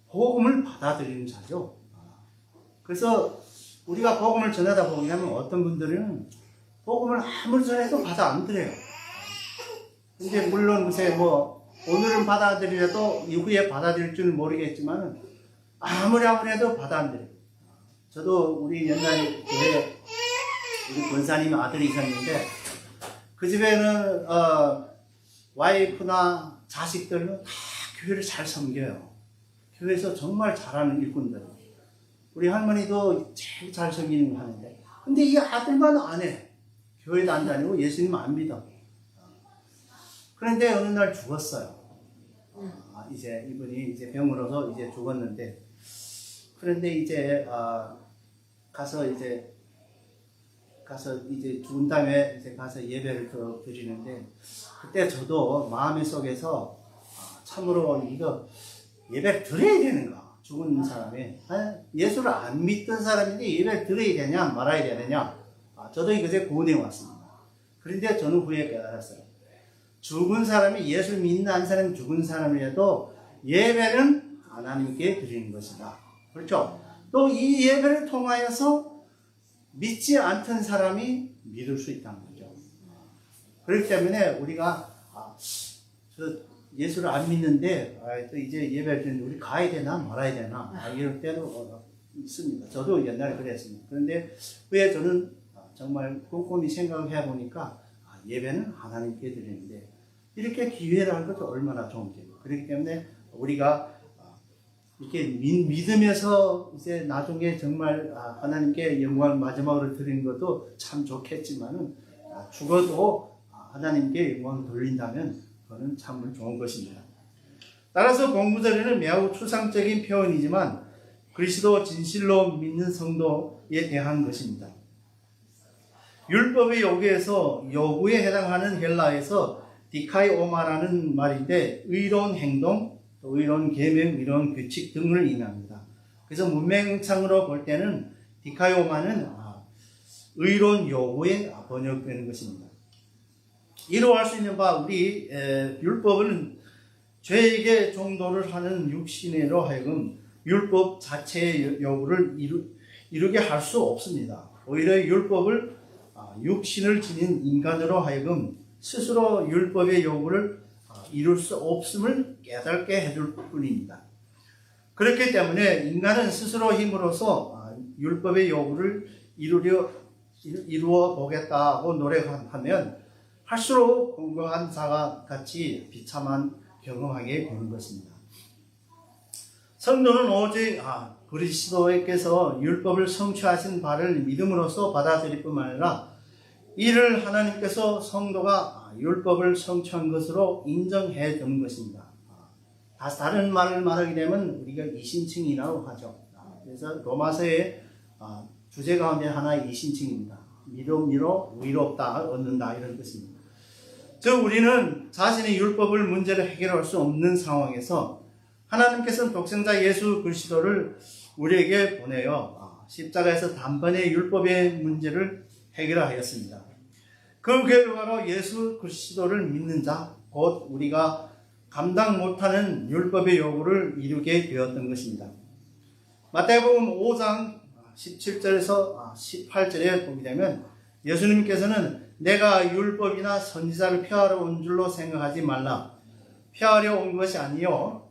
Speaker 1: 복음을 받아들이는 자죠. 그래서 우리가 복음을 전하다 보면 어떤 분들은 복음을 아무리 전해도 받아 안 들여요. 근데 물론 글쎄 오늘은 받아들이려도 이후에 받아들일 줄 모르겠지만 아무리 해도 받아 안 들여요. 저도 우리 옛날에 교회 우리 권사님 아들이 있었는데 그 집에는 와이프나 자식들은 다 교회를 잘 섬겨요. 교회에서 정말 잘하는 일꾼들. 우리 할머니도 제일 잘 섬기는 거 하는데, 근데 이 아들만 안 해. 교회도 안 다니고 예수님 안 믿어. 그런데 어느 날 죽었어요. 이제 이분이 이제 병으로서 이제 죽었는데, 그런데 이제 가서 이제 죽은 다음에 이제 가서 예배를 드리는데, 그때 저도 마음의 속에서 참으로 이거 예배를 드려야 되는가? 죽은 사람이 예수를 안 믿던 사람인데 예배를 드려야 되냐 말아야 되느냐, 저도 이것에 고뇌에 왔습니다. 그런데 저는 후에 깨달았어요. 죽은 사람이, 예수를 믿는 한 사람이 죽은 사람이라도 예배는 하나님께 드리는 것이다. 그렇죠? 또 이 예배를 통하여서 믿지 않던 사람이 믿을 수 있다는 거죠. 그렇기 때문에 우리가 예수를 안 믿는데 또 이제 예배를 드리는데 우리 가야 되나 말아야 되나 이럴 때도 있습니다. 저도 옛날에 그랬습니다. 그런데 후에 저는 정말 꼼꼼히 생각을 해보니까 예배는 하나님께 드리는데 이렇게 기회를 하는 것도 얼마나 좋은지. 그렇기 때문에 우리가 이렇게 믿으면서 이제 나중에 정말 하나님께 영광을 마지막으로 드리는 것도 참 좋겠지만은 죽어도 하나님께 영광을 돌린다면 그거는 참 좋은 것입니다. 따라서 공부절에는 매우 추상적인 표현이지만 그리스도 진실로 믿는 성도에 대한 것입니다. 율법의 요구에 해당하는 헬라에서 디카이오마라는 말인데 의로운 행동, 의로운 계명, 의로운 규칙 등을 의미합니다. 그래서 문맹창으로 볼 때는 디카이오마는 의로운 요구에 번역되는 것입니다. 이로 알 수 있는 바 우리 율법은 죄에게 종도를 하는 육신으로 하여금 율법 자체의 요구를 이루게 할 수 없습니다. 오히려 율법을 육신을 지닌 인간으로 하여금 스스로 율법의 요구를 이룰 수 없음을 깨닫게 해줄 뿐입니다. 그렇기 때문에 인간은 스스로 힘으로써 율법의 요구를 이루어 보겠다고 노력하면 할수록 공고한 자가 같이 비참한 경험하게 되는 것입니다. 성도는 오직 그리스도께서 율법을 성취하신 바를 믿음으로써 받아들일 뿐만 아니라 이를 하나님께서 성도가 율법을 성취한 것으로 인정해 주는 것입니다. 다른 말을 말하게 되면 우리가 이신칭이라고 하죠. 그래서 로마서의 주제 가운데 하나의 이신칭입니다. 미로 의롭다 얻는다 이런 뜻입니다. 즉 우리는 자신의 율법을 문제를 해결할 수 없는 상황에서 하나님께서는 독생자 예수 그리스도를 우리에게 보내어 십자가에서 단번에 율법의 문제를 해결하였습니다. 그 결과로 예수 그리스도를 믿는 자, 곧 우리가 감당 못하는 율법의 요구를 이루게 되었던 것입니다. 마태복음 5장 17절에서 18절에 보게 되면 예수님께서는 내가 율법이나 선지자를 폐하러 온 줄로 생각하지 말라. 폐하려 온 것이 아니요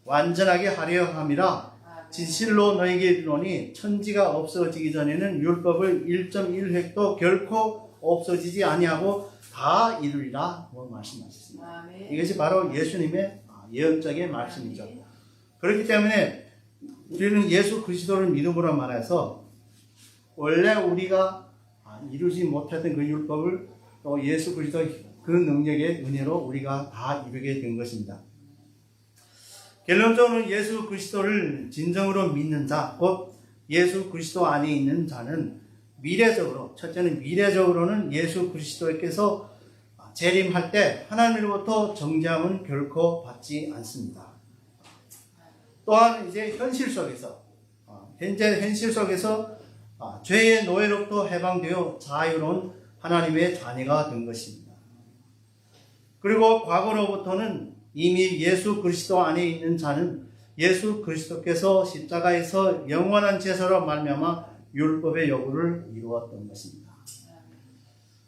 Speaker 1: 완전하게 하려 함이라. 진실로 너에게 이르노니 천지가 없어지기 전에는 율법을 1.1획도 결코 없어지지 아니하고 다 이루리라 말씀하셨습니다. 이것이 바로 예수님의 예언적인 말씀이죠. 그렇기 때문에 우리는 예수 그리스도를 믿음으로 말해서 원래 우리가 이루지 못했던 그 율법을 또 예수 그리스도의 그 능력의 은혜로 우리가 다 이루게 된 것입니다. 결론적으로 예수 그리스도를 진정으로 믿는 자, 곧 예수 그리스도 안에 있는 자는 미래적으로, 첫째는 미래적으로는 예수 그리스도께서 재림할 때 하나님으로부터 정죄함은 결코 받지 않습니다. 또한 이제 현실 속에서 죄의 노예로부터 해방되어 자유로운 하나님의 자녀가 된 것입니다. 그리고 과거로부터는 이미 예수 그리스도 안에 있는 자는 예수 그리스도께서 십자가에서 영원한 제사로 말미암아 율법의 요구를 이루었던 것입니다.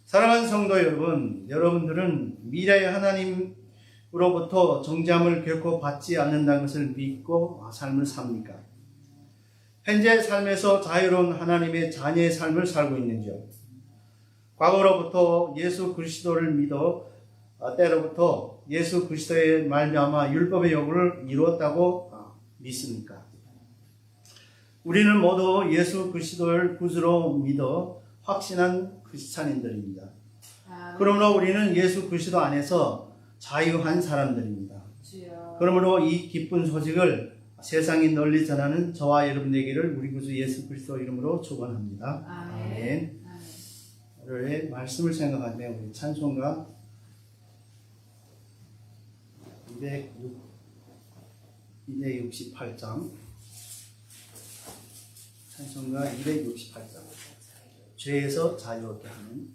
Speaker 1: 사랑하는 성도 여러분, 여러분들은 미래의 하나님으로부터 정죄함을 결코 받지 않는다는 것을 믿고 삶을 삽니까? 현재 삶에서 자유로운 하나님의 자녀의 삶을 살고 있는지요? 과거로부터 예수 그리스도를 믿어 때로부터 예수 그리스도의 말미암아 율법의 요구를 이루었다고 믿습니까? 우리는 모두 예수 그리스도를 구주로 믿어 확신한 크리스찬인들입니다. 그러므로 우리는 예수 그리스도 안에서 자유한 사람들입니다. 그러므로 이 기쁜 소식을 세상에 널리 전하는 저와 여러분에게를 우리 구주 예수 그리스도 이름으로 축원합니다. 아멘. 오늘의 말씀을 생각하며 우리 찬송가 268장 찬송가 268장 죄에서 자유롭게 하는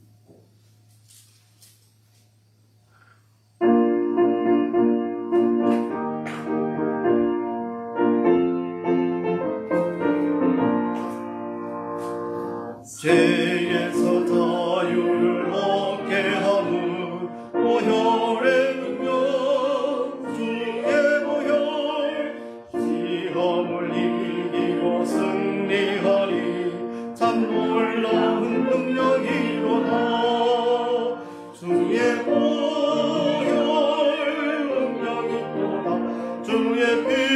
Speaker 1: 죄에서 자유를 얻게 하는 보혈의 능력 주의 보혈 시험을 이기고 승리하리 참 놀라운 능력이로다 주의 보혈 능력이로다 주의 피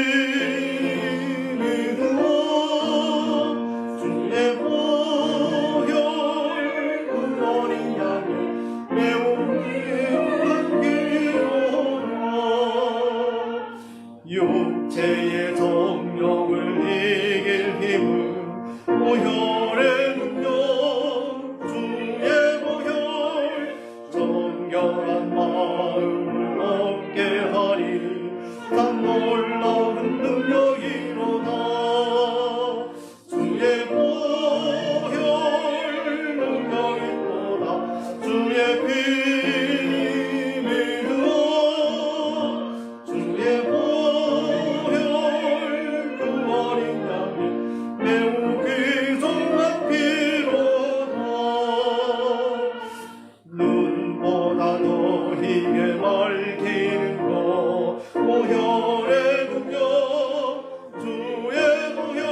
Speaker 1: 육체의 정욕을 이길 힘은 보혈의 능력 주의 보혈 정결한 마음을 얻게 하리 참 놀라운 능력이로다 주의 보혈 능력이로다 주의 피 보혈의 능력 주의 보혈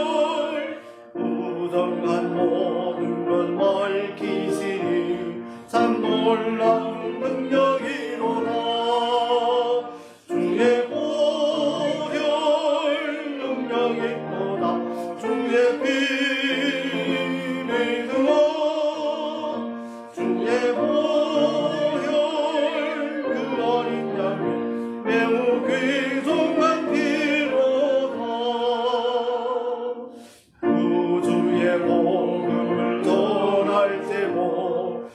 Speaker 1: 부정한 모든 것 밝히시니 참 놀라운 능력이로다 주의 보혈 능력이로다 주의 피 믿어 주의 보혈 그 어린 양을 매우 귀중한 피로다 구주의 복음을 전할지고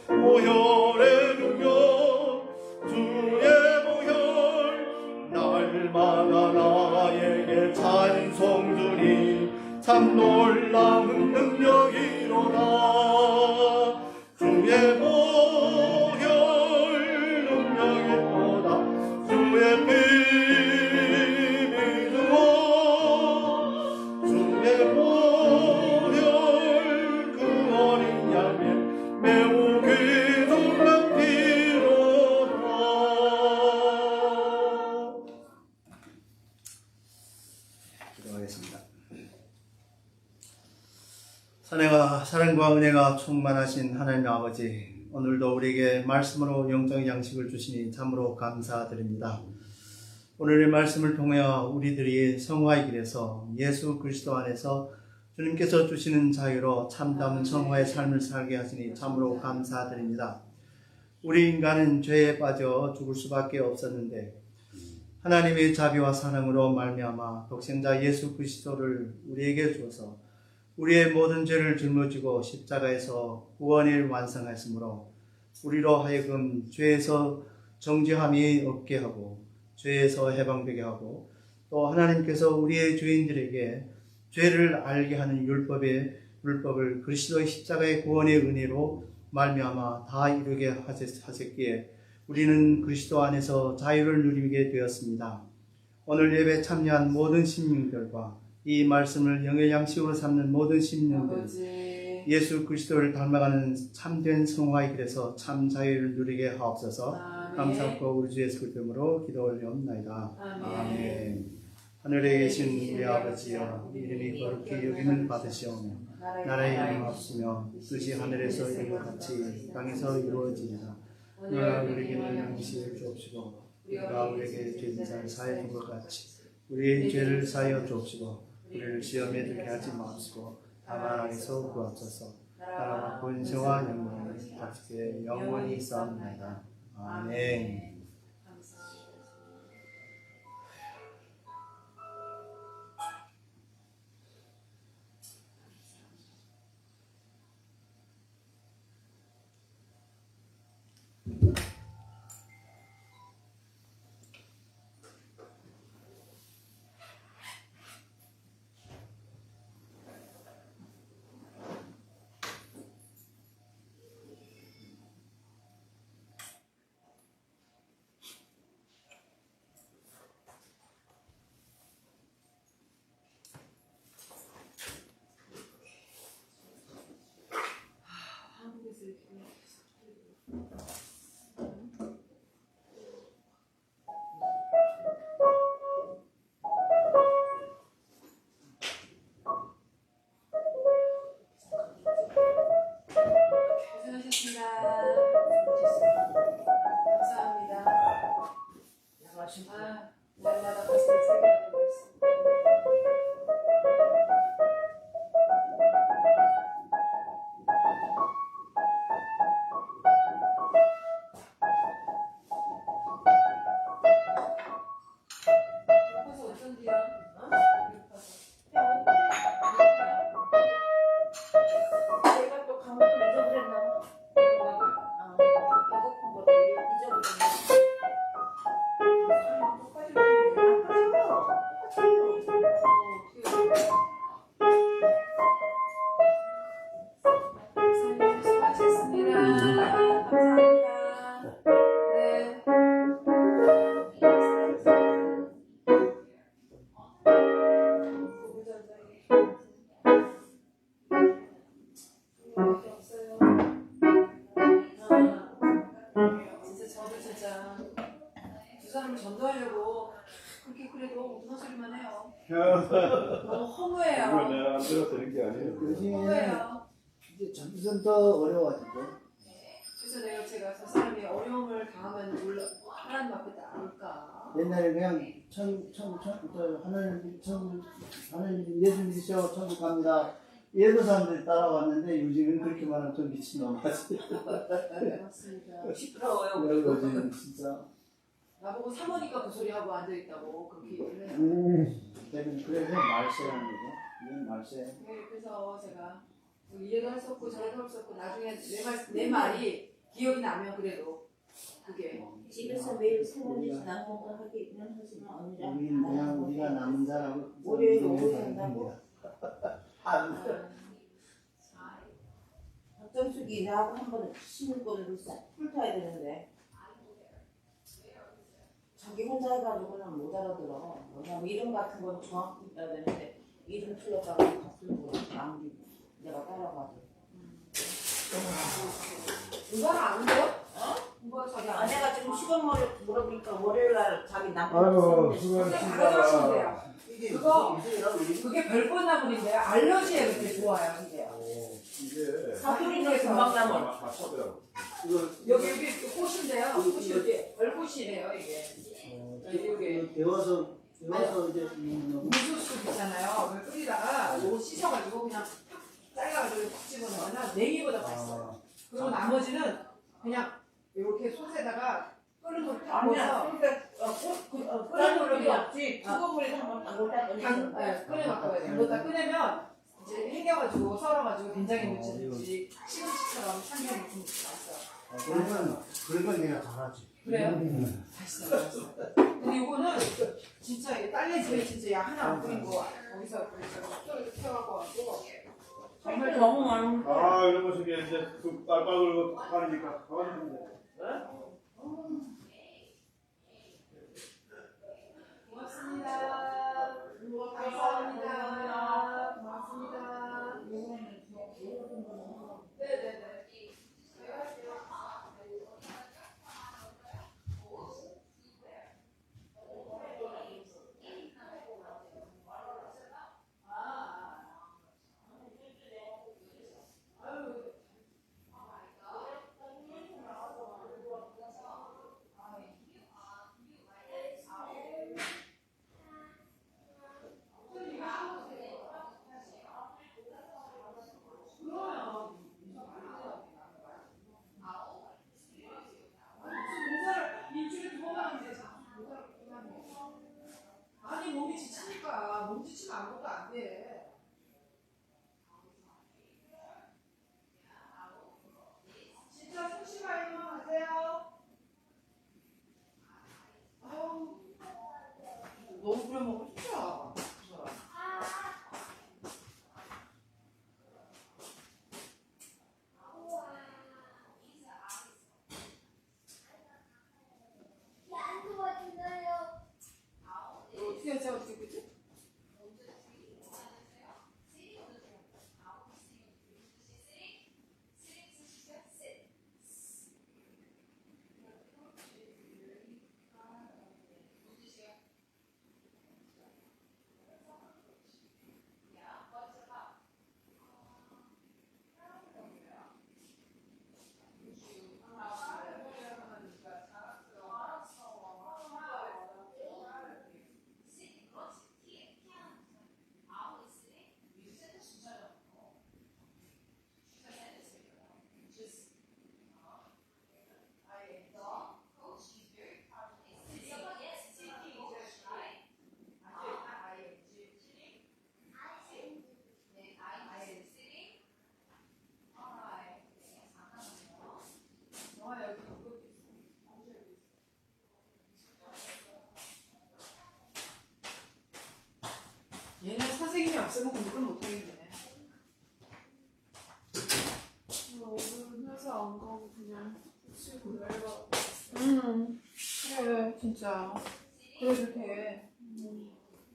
Speaker 1: 보혈의 능력 주의 보혈 날마다 나에게 찬송 주니 참 놀라운 능력 사랑과 은혜가 충만하신 하나님 아버지, 오늘도 우리에게 말씀으로 영적인 양식을 주시니 참으로 감사드립니다. 오늘의 말씀을 통해 우리들이 성화의 길에서 예수 그리스도 안에서 주님께서 주시는 자유로 참다운 성화의 삶을 살게 하시니 참으로 감사드립니다. 우리 인간은 죄에 빠져 죽을 수밖에 없었는데 하나님의 자비와 사랑으로 말미암아 독생자 예수 그리스도를 우리에게 주어서 우리의 모든 죄를 짊어지고 십자가에서 구원을 완성하였으므로 우리로 하여금 죄에서 정죄함이 없게 하고 죄에서 해방되게 하고 또 하나님께서 우리의 죄인들에게 죄를 알게 하는 율법을 그리스도의 십자가의 구원의 은혜로 말미암아 다 이루게 하셨기에 우리는 그리스도 안에서 자유를 누리게 되었습니다. 오늘 예배 참여한 모든 신령들과 이 말씀을 영의 양식으로 삼는 모든 신령들, 예수 그리스도를 닮아가는 참된 성화의 길에서 참 자유를 누리게 하옵소서. 감사하고 우리 주 예수 그리스도로 기도 올려옵나이다. 아멘. 하늘에 계신 우리 아버지여, 이름이 거룩히 여김을 받으시오며 나라의 영광하시며 뜻이 하늘에서 이룬 것 같이 땅에서 이루어지리라. 오늘 우리에게는 양식을 주옵시고 우리가 우리에게 죄진 자를 사하여 준 것 같이 우리의 죄를 사하여 주옵시고 우리를 시험에 들게 하지 마옵시고 다만 악에서 구하소서. 나라와 권세와 영광을 주께 영원히 쌓옵나이다. 아멘.
Speaker 2: 전도하려고 그렇게 그래도 무슨 소리만 해요. 너무 허무해요.
Speaker 3: 이거 내가 안 들어도 되는 게 아니에요.
Speaker 2: 허무해요.
Speaker 1: 이제 점점 더 어려워지죠.
Speaker 2: 그래서 제가 저 사람이 어려움을 당하면 하나님 앞에 나올까.
Speaker 1: 옛날에 그냥 하나님 예수 믿으셔 천국 갑니다. 예도 사람들이 따라왔는데 요즘은 그렇게 말하면 좀 미친 놈하지.
Speaker 2: 맞습니다.
Speaker 4: 시끄러워요.
Speaker 1: 요즘 진짜.
Speaker 2: 나보고 사모니까 그 소리 하고 앉아 있다고 그렇게 얘기를 해요.
Speaker 1: 그래서 말세라는 거죠. 이건 말세.
Speaker 2: 네, 그래서 제가 이래도 할 수 없고 저래도 할 수 없고 나중에 내 말이 기억이 나면 그래도 그게
Speaker 4: 집에서 매일 생활이 지나는 거 하기는 하지만 언니랑
Speaker 1: 우리는 그냥 우리가 남은 자라고
Speaker 4: 월요일 오후 한다고 정수기 나하고 한 번에 쉬는 거를 풀타야 되는데 자기 혼자 해가지고는 못 알아들어. 왜냐면 이름 같은 건 정확히 있어야 되는데 이름 틀렸다고 다 쓰는 거 아무리 내가 따라가도
Speaker 2: 누가는 아는데요? 누가 자기 안
Speaker 4: 내가 지금 시간 물어보니까 월요일날 자기 남편
Speaker 3: 아이고,
Speaker 2: 근데
Speaker 3: 수고하셨습니다.
Speaker 2: 가져가시면 돼요. 그게 별꽃나물인데 알러지에 그렇게 좋아요. 근데요.
Speaker 3: 이게
Speaker 4: 사투리는 금방 남아.
Speaker 3: 맞춰더라고.
Speaker 2: 여기 꽃인데요. 꽃이 이렇게 얼꽃이래요 이게. 여기
Speaker 5: 데워서 이제
Speaker 2: 무수수 있잖아요. 그걸 끓이다가 요거 씻어가지고 그냥 탁 잘라가지고 탁 집어넣으면 냉이보다 맛있어요. 그리고 나머지는 그냥 이렇게 솥에다가 끓는 물을 탁
Speaker 4: 아니야.
Speaker 2: 부어서
Speaker 4: 그러니까 끓는 물이 없지. 뜨거운 물에 한번 담글다
Speaker 2: 끓여놔둬야 돼요. 그거 다 끓이면 이제 해겨가지고 썰어가지고 된장에 묻혀든지 시금치처럼 참기름 묻히면 맛있어요.
Speaker 5: 그러면 내가 잘하지.
Speaker 2: 그래요? 맛있어요. 근데 이거는 진짜 이게 딸내 집에 진짜 약 하나 안 끓이고 거기서 또 태워갖고
Speaker 4: 정말 너무 많은 거.
Speaker 3: 아 이런 거 저기 이제 그 빨빨 거 하니까 가만히 있는데.
Speaker 2: 고맙습니다. 감사합니다. 고맙습니다. 네네네. 아니 몸이 지치니까 몸 지치면 아무것도 안 돼. 진짜 소심하게만 하세요. 아유 너무 그래 먹고 싶죠. 어떻게 하지 어떻게 그지? 얘는 선생님이 없으면 공부를 못하겠네. 오늘 회사 안 가고 그냥 쉬고 내가. 그래 진짜. 그래도 돼.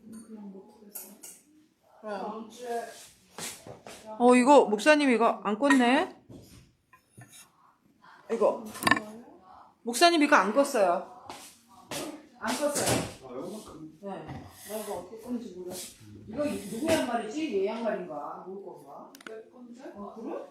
Speaker 2: 그냥 못하겠어. 다음 주에. 이거 목사님 이거 안 껐네. 이거 목사님 이거 안 껐어요. 안 껐어요.
Speaker 3: 아 요거만큼.
Speaker 2: 네. 나 이거 어떻게 껐는지 몰라. 이거 누구 양말이지? 얘 양말인가? 누구 건가? 내 건데? 그래?